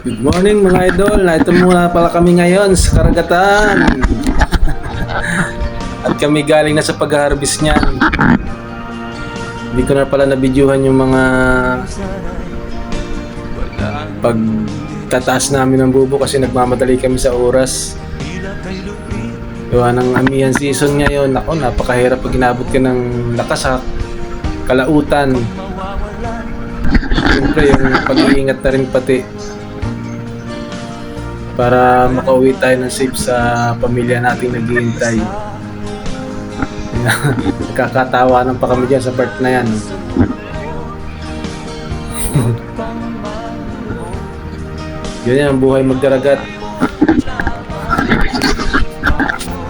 Good morning mga idol. Ito muna pala kami ngayon sa karagatan. At kami galing na sa pag-harvest niyan. Hindi ko na pala na-videohan yung mga pagtataas namin ng bubo kasi nagmamadali kami sa oras. Gawa ng amihan season ngayon. Ako, napakahirap pag inabot ka ng lakasak, kalautan. Siyempre yung pag-iingat na rin pati para makauwi tayo ng safe sa pamilya nating naghihintay. Nakakatawanan pa kami dyan sa part na yan. Yun yan ang buhay magdaragat.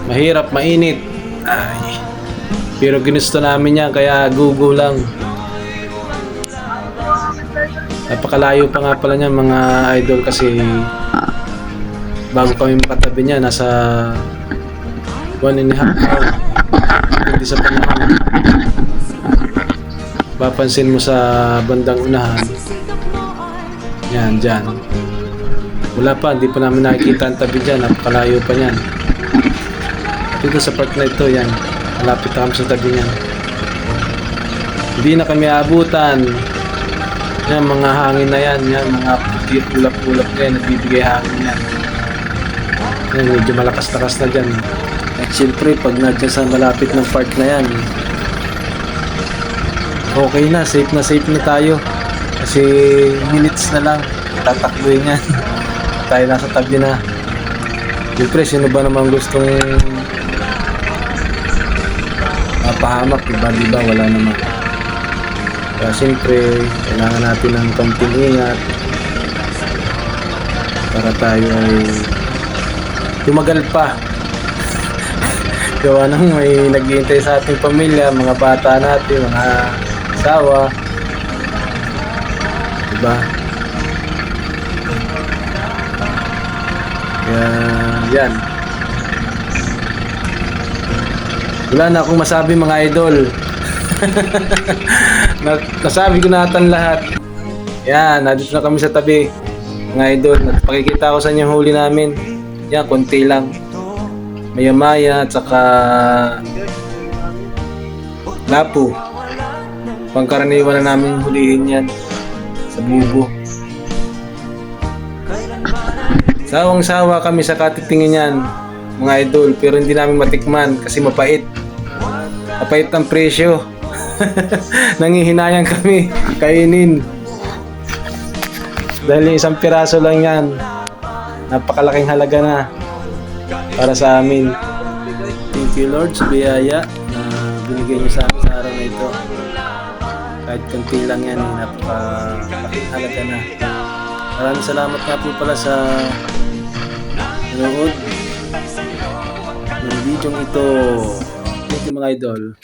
Mahirap, mainit. Ay. Pero ginusto namin yan kaya gugo lang. Napakalayo pa nga pala niyan mga idol kasi bago kami makatabi niya nasa 1.5 hour. Hindi sa panahon. Papansin mo sa bandang unahan. Yan, dyan. Wala pa, hindi pa namin nakikita ang tabi dyan. Napakalayo pa niyan. Dito sa part na ito, yan. Malapit na kami sa tabi niyan. Hindi na kami abutan. Yan, mga hangin na yan. Yan, mga ulap-ulap na yan. Nagbibigay hangin yan. Yan, medyo malakas-lakas na dyan. At syempre, pag nandiyan sa malapit ng part na yan, okay na, safe na tayo. Kasi minutes na lang, tatakbuhin yan. Tayo nasa tabi na. Syempre, sino ba naman gustong mapahamak? Diba? Wala naman. Kaya siyempre, kailangan natin ng konting ingat para tayo ay tumagal pa. Gawa nang may naghihintay sa ating pamilya, mga bata natin, mga asawa. Diba? Kaya, yan. Wala na akong masabi mga idol. Nasabi ko na atan lahat. Yan, nandito na kami sa tabi mga idol. Pakikita ko sa inyo yung huli namin. Yan, konti lang. Maya-maya at saka lapo. Pangkaraniwan na namin hulihin yan sa bubo. Sawang-sawa kami sa katitingin yan mga idol, pero hindi namin matikman kasi mapait. Mapait ang presyo. Nangihinayang kami kainin. Dahil isang piraso lang yan, napakalaking halaga na para sa amin. Thank you Lord sa biyaya na binigay niyo sa amin sa araw na ito. Kahit konti lang yan, napakalaking halaga na. Maraming salamat nga po pala sa nanonood ng video ito. Thank you mga idol.